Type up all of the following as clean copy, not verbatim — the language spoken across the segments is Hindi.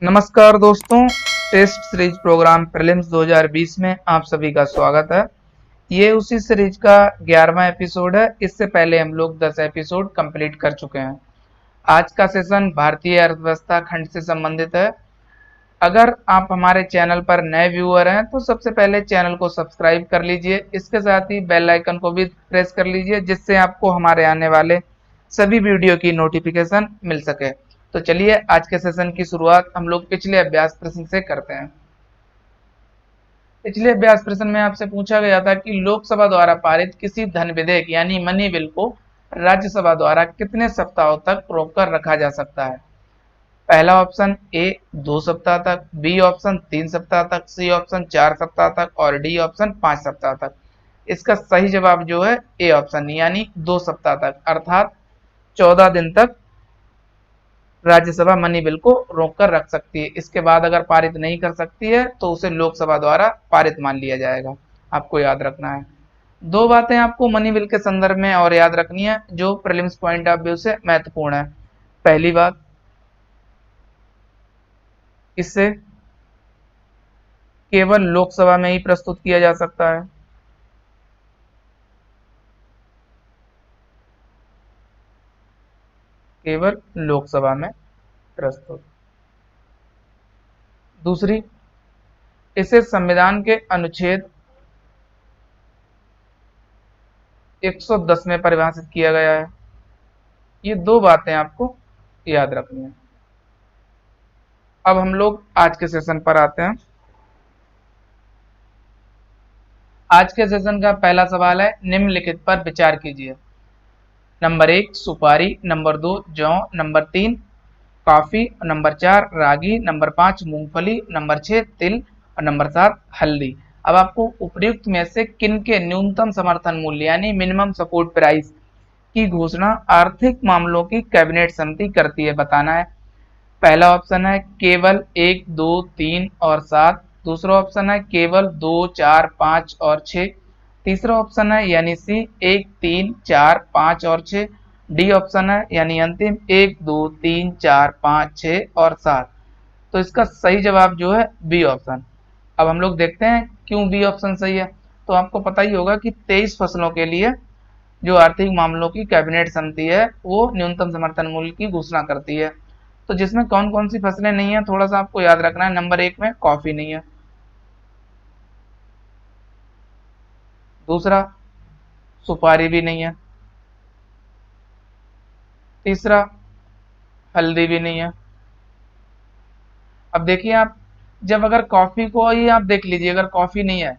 नमस्कार दोस्तों, टेस्ट सीरीज प्रोग्राम प्रीलिम्स 2020 में आप सभी का स्वागत है। ये उसी सीरीज का 11वां एपिसोड है। इससे पहले हम लोग 10 एपिसोड कंप्लीट कर चुके हैं। आज का सेशन भारतीय अर्थव्यवस्था खंड से संबंधित है। अगर आप हमारे चैनल पर नए व्यूअर हैं तो सबसे पहले चैनल को सब्सक्राइब कर लीजिए। इसके साथ ही बेल आइकन को भी प्रेस कर लीजिए, जिससे आपको हमारे आने वाले सभी वीडियो की नोटिफिकेशन मिल सके। तो चलिए आज के सेशन की शुरुआत हम लोग पिछले अभ्यास प्रश्न से करते हैं। पिछले अभ्यास प्रश्न में आपसे पूछा गया था कि लोकसभा द्वारा पारित किसी धन विधेयक यानी मनी बिल को राज्यसभा द्वारा कितने सप्ताहों तक रोक कर रखा जा सकता है। पहला ऑप्शन ए 2 सप्ताह तक, बी ऑप्शन 3 सप्ताह तक, सी ऑप्शन 4 सप्ताह तक और डी ऑप्शन 5 सप्ताह तक। इसका सही जवाब जो है ए ऑप्शन यानी 2 सप्ताह तक, अर्थात 14 दिन तक राज्यसभा मनी बिल को रोक कर रख सकती है। इसके बाद अगर पारित नहीं कर सकती है तो उसे लोकसभा द्वारा पारित मान लिया जाएगा। आपको याद रखना है। दो बातें आपको मनी बिल के संदर्भ में और याद रखनी है जो प्रीलिम्स पॉइंट ऑफ व्यू से महत्वपूर्ण है। पहली बात, इससे केवल लोकसभा में ही प्रस्तुत किया जा सकता है। केवल लोकसभा में प्रस्तुत। दूसरी, इसे संविधान के अनुच्छेद 110 में परिभाषित किया गया है। ये दो बातें आपको याद रखनी है। अब हम लोग आज के सेशन पर आते हैं। आज के सेशन का पहला सवाल है, निम्नलिखित पर विचार कीजिए। नंबर 1 सुपारी, नंबर 2 जौ, नंबर 3 कॉफी, नंबर 4 रागी, नंबर 5 मूंगफली, नंबर 6 तिल और नंबर 7 हल्दी। अब आपको उपयुक्त में से किन के न्यूनतम समर्थन मूल्य यानी मिनिमम सपोर्ट प्राइस की घोषणा आर्थिक मामलों की कैबिनेट समिति करती है बताना है। पहला ऑप्शन है केवल 1, 2, 3 और 7। दूसरा ऑप्शन है केवल 2, 4, 5 और 6। तीसरा ऑप्शन है यानी सी 1, 3, 4, 5 और 6। डी ऑप्शन है यानी अंतिम 1, 2, 3, 4, 5, 6 और 7। तो इसका सही जवाब जो है बी ऑप्शन। अब हम लोग देखते हैं क्यों बी ऑप्शन सही है। तो आपको पता ही होगा कि 23 फसलों के लिए जो आर्थिक मामलों की कैबिनेट समिति है वो न्यूनतम समर्थन मूल्य की घोषणा करती है। तो जिसमें कौन कौन सी फसलें नहीं है थोड़ा सा आपको याद रखना है। नंबर 1 में कॉफी नहीं है। दूसरा, सुपारी भी नहीं है। तीसरा, हल्दी भी नहीं है। अब देखिए आप, जब अगर कॉफी को ही आप देख लीजिए, अगर कॉफी नहीं है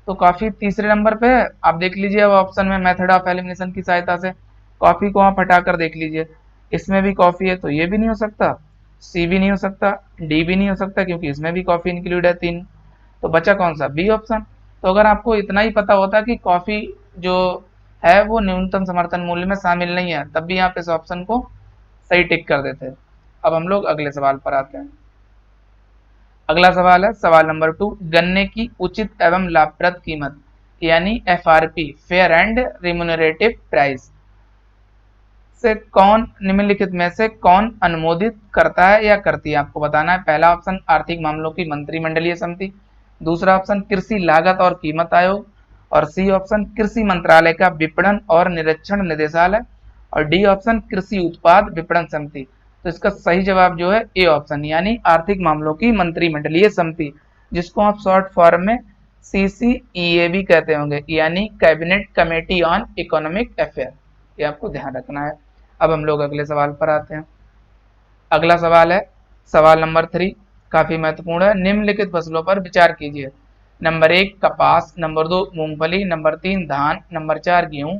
तो कॉफी तीसरे नंबर पे है। आप देख लीजिए अब ऑप्शन में मेथड ऑफ एलिमिनेशन की सहायता से कॉफी को आप हटाकर देख लीजिए। इसमें भी कॉफी है तो ये भी नहीं हो सकता, सी भी नहीं हो सकता, डी भी नहीं हो सकता क्योंकि इसमें भी कॉफी इंक्लूड है 3। तो बचा कौन सा, बी ऑप्शन। तो अगर आपको इतना ही पता होता कि कॉफी जो है वो न्यूनतम समर्थन मूल्य में शामिल नहीं है तब भी आप इस ऑप्शन को सही टिक कर देते। अब हम लोग अगले सवाल पर आते हैं। अगला सवाल है सवाल नंबर 2, गन्ने की उचित एवं लाभप्रद कीमत यानी FRP fair and remunerative price से कौन निम्नलिखित में से कौन अनुमोदित करता है या करती है। आपको बताना है। पहला ऑप्शन आर्थिक मामलों की मंत्रिमंडलीय समिति। दूसरा ऑप्शन कृषि लागत और कीमत आयोग। और सी ऑप्शन कृषि मंत्रालय का विपणन और निरीक्षण निदेशालय। और डी ऑप्शन कृषि उत्पाद विपणन समिति। तो इसका सही जवाब जो है ए ऑप्शन यानी आर्थिक मामलों की मंत्रिमंडलीय समिति, जिसको आप शॉर्ट फॉर्म में सीसीईए भी कहते होंगे, यानी cabinet committee on economic affair. ये आपको ध्यान रखना है। अब हम लोग अगले सवाल पर आते हैं। अगला सवाल है सवाल नंबर 3, काफी महत्वपूर्ण है। निम्नलिखित फसलों पर विचार कीजिए। नंबर 1 कपास, नंबर 2 मूंगफली, नंबर 3 धान, नंबर 4 गेहूं।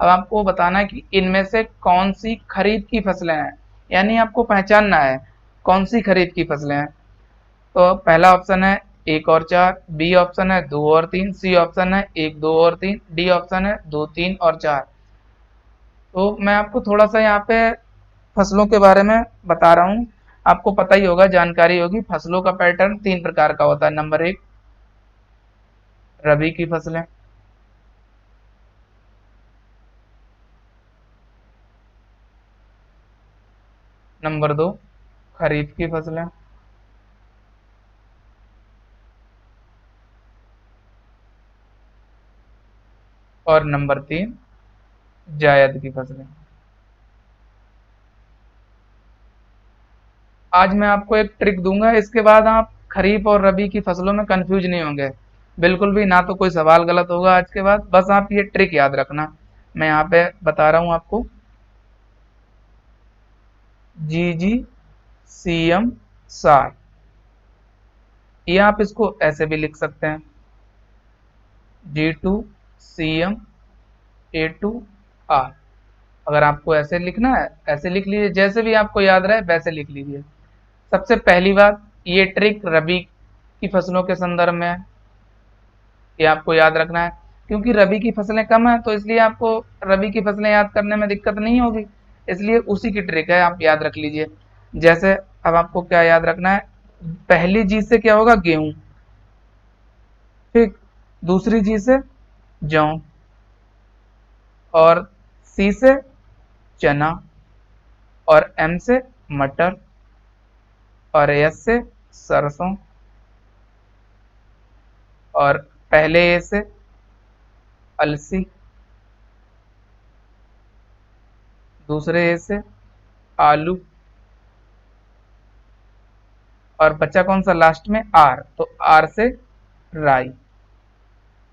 अब आपको बताना है कि इनमें से कौन सी खरीफ की फसलें हैं, यानी आपको पहचानना है कौन सी खरीफ की फसलें हैं। तो पहला ऑप्शन है 1 और 4, बी ऑप्शन है 2 और 3, सी ऑप्शन है 1, 2 और 3, डी ऑप्शन है 2, 3 और 4। तो मैं आपको थोड़ा सा यहाँ पे फसलों के बारे में बता रहा हूँ। आपको पता ही होगा, जानकारी होगी, फसलों का पैटर्न 3 प्रकार का होता है। नंबर 1 रबी की फसलें। नंबर 2 खरीफ की फसलें। और नंबर 3 जायद की फसलें। आज मैं आपको एक ट्रिक दूंगा, इसके बाद आप खरीफ और रबी की फसलों में कंफ्यूज नहीं होंगे बिल्कुल भी, ना तो कोई सवाल गलत होगा आज के बाद। बस आप ये ट्रिक याद रखना, मैं यहाँ पे बता रहा हूँ आपको। जी सी एम सार, ये आप इसको ऐसे भी लिख सकते हैं, G2CM A2R। अगर आपको ऐसे लिखना है ऐसे लिख लीजिए, जैसे भी आपको याद रहे वैसे लिख लीजिए। सबसे पहली बात, ये ट्रिक रबी की फसलों के संदर्भ में है, ये आपको याद रखना है, क्योंकि रबी की फसलें कम है तो इसलिए आपको रबी की फसलें याद करने में दिक्कत नहीं होगी, इसलिए उसी की ट्रिक है, आप याद रख लीजिए। जैसे अब आपको क्या याद रखना है, पहली जी से क्या होगा, गेहूं, ठीक, दूसरी जी से जौ, और सी से चना, और एम से मटर, और एस से सरसों, और पहले ए से अलसी, दूसरे ए से आलू, और बचा कौन सा लास्ट में, आर, तो आर से राई।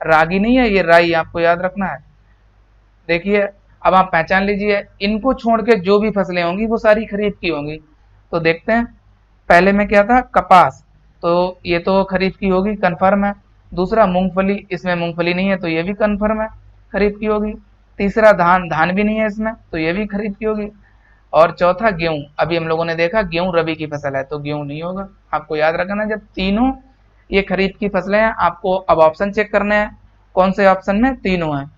रागी नहीं है ये, राई आपको याद रखना है। देखिए अब आप पहचान लीजिए, इनको छोड़ के जो भी फसलें होंगी वो सारी खरीफ की होंगी। तो देखते हैं, पहले में क्या था, कपास, तो ये तो खरीफ की होगी, कन्फर्म है। दूसरा मूंगफली, इसमें मूंगफली नहीं है तो ये भी कन्फर्म है, खरीफ की होगी। तीसरा धान, धान भी नहीं है इसमें तो ये भी खरीफ की होगी। और चौथा गेहूं, अभी हम लोगों ने देखा गेहूं रबी की फसल है तो गेहूं नहीं होगा। आपको याद रखना, जब तीनों ये खरीफ की फसलें हैं, आपको अब ऑप्शन चेक करने हैं, कौन से ऑप्शन में तीनों हैं।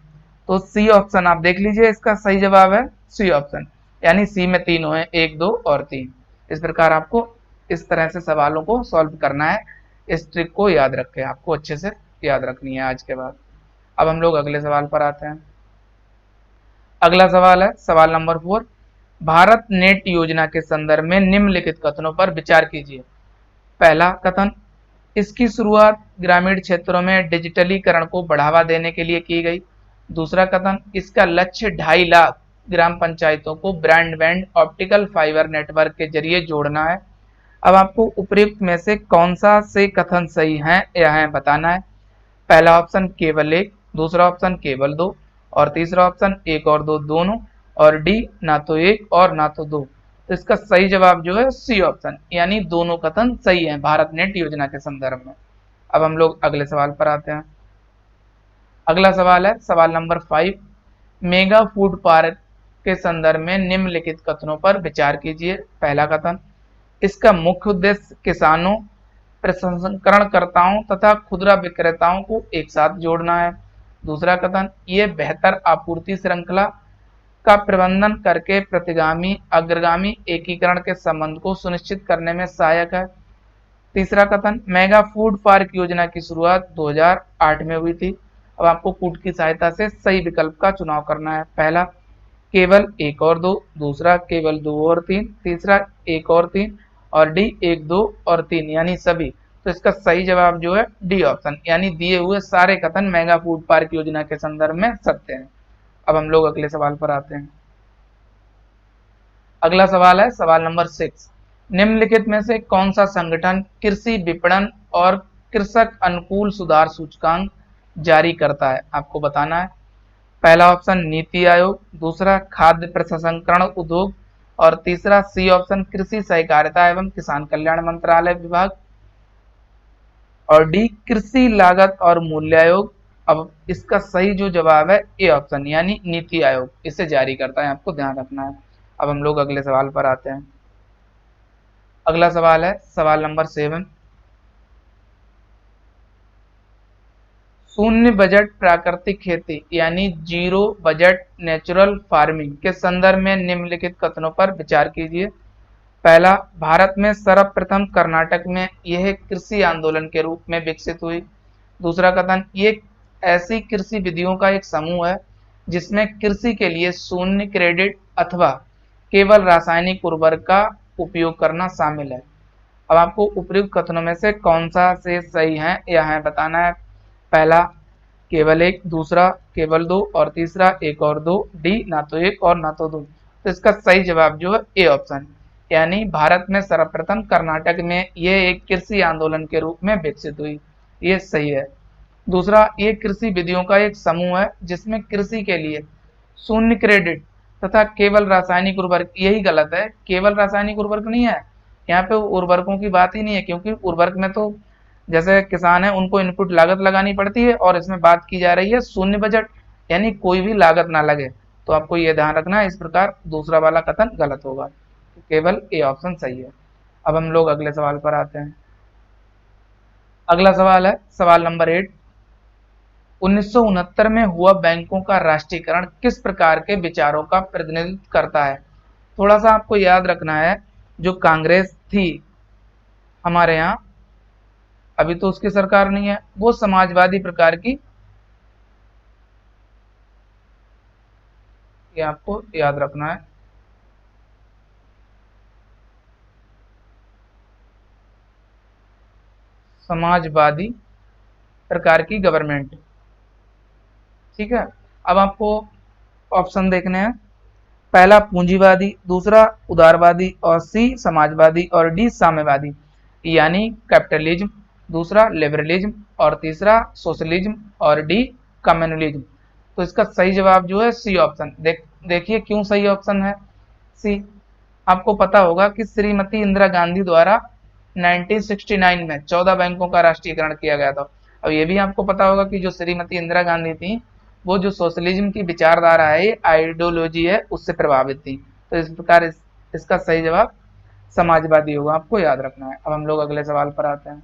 तो सी ऑप्शन आप देख लीजिए, इसका सही जवाब है सी ऑप्शन, यानी सी में तीनों है, 1 2 और 3। इस प्रकार आपको इस तरह से सवालों को सॉल्व करना है, इस ट्रिक को याद रखें, आपको अच्छे से याद रखनी है आज के बाद। अब हम लोग अगले सवाल पर आते हैं। अगला सवाल है सवाल नंबर 4, भारत नेट योजना के संदर्भ में निम्नलिखित कथनों पर विचार कीजिए। पहला कथन, इसकी शुरुआत ग्रामीण क्षेत्रों में डिजिटलीकरण को बढ़ावा देने के लिए की गई। दूसरा कथन, इसका लक्ष्य 2.5 लाख ग्राम पंचायतों को ब्रॉडबैंड ऑप्टिकल फाइबर नेटवर्क के जरिए जोड़ना है। अब आपको उपयुक्त में से कौन सा से कथन सही है यह बताना है। पहला ऑप्शन केवल एक, दूसरा ऑप्शन केवल दो, और तीसरा ऑप्शन एक और दो दोनों, और डी ना तो एक और ना तो दो। तो इसका सही जवाब जो है सी ऑप्शन, यानी दोनों कथन सही हैं भारत नेट योजना के संदर्भ में। अब हम लोग अगले सवाल पर आते हैं। अगला सवाल है सवाल नंबर 5, मेगा फूड पार्क के संदर्भ में निम्नलिखित कथनों पर विचार कीजिए। पहला कथन, इसका मुख्य उद्देश्य किसानों, प्रसंस्करणकर्ताओं तथा खुदरा विक्रेताओं को एक साथ जोड़ना है। दूसरा कथन, ये बेहतर आपूर्ति श्रृंखला का प्रबंधन करके प्रतिगामी अग्रगामी एकीकरण के संबंध को सुनिश्चित करने में सहायक है। तीसरा कथन, मेगा फूड पार्क योजना की शुरुआत 2008 में हुई थी। अब आपको कूट की सहायता से सही विकल्प का चुनाव करना है। पहला केवल एक और दो, दूसरा केवल दो और तीन, तीसरा एक और तीन, और डी एक दो और तीन यानी सभी। तो इसका सही जवाब जो है डी ऑप्शन, यानी दिए हुए सारे कथन मेगा फूड पार्क योजना के संदर्भ में सत्य हैं। अब हम लोग अगले सवाल पर आते हैं। अगला सवाल है सवाल नंबर 6, निम्नलिखित में से कौन सा संगठन कृषि विपणन और कृषक अनुकूल सुधार सूचकांक जारी करता है, आपको बताना है। पहला ऑप्शन नीति आयोग, दूसरा खाद्य प्रसंस्करण उद्योग, और तीसरा सी ऑप्शन कृषि सहकारिता एवं किसान कल्याण मंत्रालय विभाग, और डी कृषि लागत और मूल्य आयोग। अब इसका सही जो जवाब है ए ऑप्शन, यानी नीति आयोग इसे जारी करता है, आपको ध्यान रखना है। अब हम लोग अगले सवाल पर आते हैं। अगला सवाल है सवाल नंबर 7, शून्य बजट प्राकृतिक खेती यानी जीरो बजट नेचुरल फार्मिंग के संदर्भ में निम्नलिखित कथनों पर विचार कीजिए। पहला, भारत में सर्वप्रथम कर्नाटक में यह कृषि आंदोलन के रूप में विकसित हुई। दूसरा कथन, ये ऐसी कृषि विधियों का एक समूह है जिसमें कृषि के लिए शून्य क्रेडिट अथवा केवल रासायनिक उर्वरक का उपयोग करना शामिल है। अब आपको उपयुक्त कथनों में से कौन सा से सही है यह है बताना है। पहला, केवल एक, दूसरा केवल दो, और तीसरा एक और दो, डी ना तो एक और ना तो दो। तो इसका सही जवाब जो है ए ऑप्शन, यानी भारत में सर्वप्रथम कर्नाटक में यह एक कृषि आंदोलन के रूप में विकसित हुई, ये सही है। दूसरा, ये कृषि विधियों का एक समूह है जिसमें कृषि के लिए शून्य क्रेडिट तथा केवल रासायनिक उर्वरक, यही गलत है, केवल रासायनिक उर्वरक नहीं है, यहाँ पे उर्वरकों की बात ही नहीं है, क्योंकि उर्वरक में तो जैसे किसान है उनको इनपुट लागत लगानी पड़ती है, और इसमें बात की जा रही है शून्य बजट, यानी कोई भी लागत ना लगे। तो आपको ये ध्यान रखना है, इस प्रकार दूसरा वाला कथन गलत होगा, तो केवल ए ऑप्शन सही है। अब हम लोग अगले सवाल पर आते हैं। अगला सवाल है सवाल नंबर 8। 1969 में हुआ बैंकों का राष्ट्रीयकरण किस प्रकार के विचारों का प्रतिनिधित्व करता है? थोड़ा सा आपको याद रखना है, जो कांग्रेस थी हमारे यहाँ, अभी तो उसकी सरकार नहीं है, वो समाजवादी प्रकार की, ये आपको याद रखना है। समाजवादी प्रकार की गवर्नमेंट, ठीक है। अब आपको ऑप्शन देखने हैं। पहला पूंजीवादी, दूसरा उदारवादी, और सी समाजवादी, और डी साम्यवादी, यानी कैपिटलिज्म, दूसरा लिबरलिज्म, और तीसरा सोशलिज्म, और डी कम्युनलिज्म। तो इसका सही जवाब जो है सी ऑप्शन। देखिए क्यों सही ऑप्शन है सी। आपको पता होगा कि श्रीमती इंदिरा गांधी द्वारा 1969 में 14 बैंकों का राष्ट्रीयकरण किया गया था। अब ये भी आपको पता होगा कि जो श्रीमती इंदिरा गांधी थी, वो जो सोशलिज्म की विचारधारा है, आइडियोलॉजी है, उससे प्रभावित थी। तो इस प्रकार इसका सही जवाब समाजवादी होगा, आपको याद रखना है। अब हम लोग अगले सवाल पर आते हैं।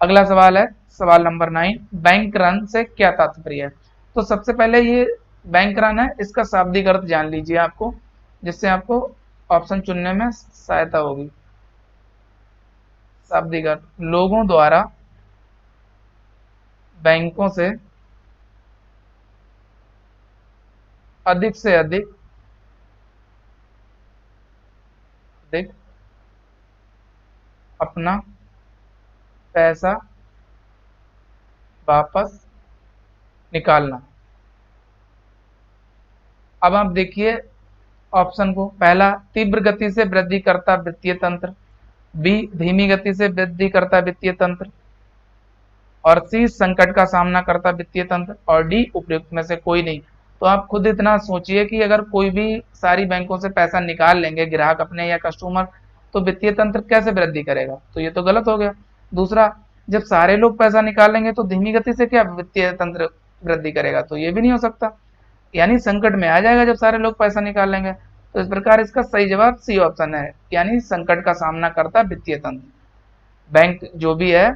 अगला सवाल है सवाल नंबर 9। बैंक रन से क्या तात्पर्य है? तो सबसे पहले ये बैंक रन है, इसका शाब्दिक अर्थ जान लीजिए आपको, जिससे आपको ऑप्शन चुनने में सहायता होगी। शाब्दिक अर्थ, लोगों द्वारा बैंकों से अधिक से अधिक अपना पैसा वापस निकालना। अब आप देखिए ऑप्शन को। पहला, तीव्र गति से वृद्धि करता वित्तीय तंत्र, बी धीमी गति से वृद्धि करता वित्तीय तंत्र, और सी संकट का सामना करता वित्तीय तंत्र, और डी उपयुक्त में से कोई नहीं। तो आप खुद इतना सोचिए कि अगर कोई भी सारी बैंकों से पैसा निकाल लेंगे ग्राहक अपने या कस्टमर, तो वित्तीय तंत्र कैसे वृद्धि करेगा? तो ये तो गलत हो गया। दूसरा, जब सारे लोग पैसा निकालेंगे तो धीमी गति से क्या वित्तीय तंत्र वृद्धि करेगा? तो ये भी नहीं हो सकता, यानी संकट में आ जाएगा जब सारे लोग पैसा निकाल लेंगे। तो इस प्रकार इसका सही जवाब सी ऑप्शन है, यानी संकट का सामना करता वित्तीय तंत्र। बैंक जो भी है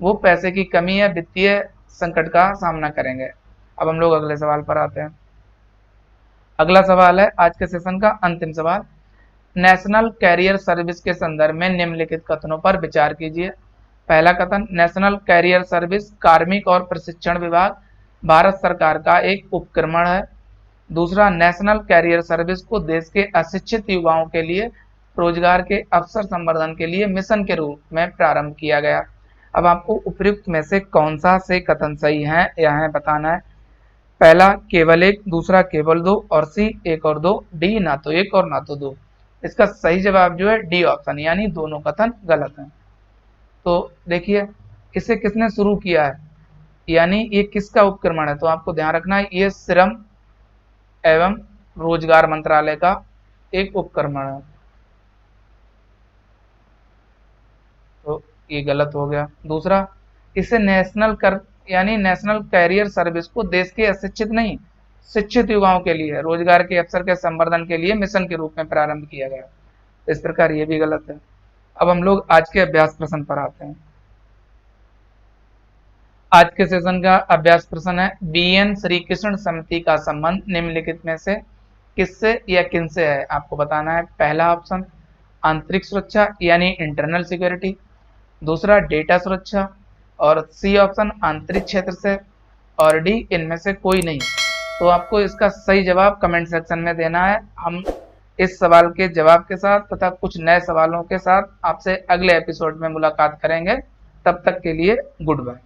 वो पैसे की कमी या वित्तीय संकट का सामना करेंगे। अब हम लोग अगले सवाल पर आते हैं। अगला सवाल है आज के सेशन का अंतिम सवाल। नेशनल कैरियर सर्विस के संदर्भ में निम्नलिखित कथनों पर विचार कीजिए। पहला कथन, नेशनल कैरियर सर्विस कार्मिक और प्रशिक्षण विभाग भारत सरकार का एक उपक्रम है। दूसरा, नेशनल कैरियर सर्विस को देश के अशिक्षित युवाओं के लिए रोजगार के अवसर संवर्धन के लिए मिशन के रूप में प्रारंभ किया गया। अब आपको उपयुक्त में से कौन सा से कथन सही है यह बताना है। पहला केवल एक, दूसरा केवल दो, और सी एक और दो, डी ना तो एक और ना तो दो। इसका सही जवाब जो है डी ऑप्शन, यानी दोनों कथन गलत हैं। तो देखिए इसे किसने शुरू किया है, यानी ये किसका उपक्रम है? तो आपको ध्यान रखना है ये श्रम एवं रोजगार मंत्रालय का एक उपक्रम है। तो ये गलत हो गया। दूसरा, इसे नेशनल कैरियर सर्विस को देश के अशिक्षित नहीं शिक्षित युवाओं के लिए रोजगार के अवसर के संवर्धन के लिए मिशन के रूप में प्रारंभ किया गया। इस प्रकार ये भी गलत है। अब हम लोग आज के अभ्यास प्रश्न पर आते हैं। आज के सेशन का अभ्यास प्रश्न है, बीएन श्री कृष्ण समिति का संबंध निम्नलिखित में से किससे या किनसे है? आपको बताना है। पहला ऑप्शन आंतरिक सुरक्षा यानी इंटरनल सिक्योरिटी, दूसरा डेटा सुरक्षा, और सी ऑप्शन आंतरिक क्षेत्र से, और डी इनमें से कोई नहीं। तो आपको इसका सही जवाब कमेंट सेक्शन में देना है। हम इस सवाल के जवाब के साथ तथा कुछ नए सवालों के साथ आपसे अगले एपिसोड में मुलाकात करेंगे। तब तक के लिए गुड बाय।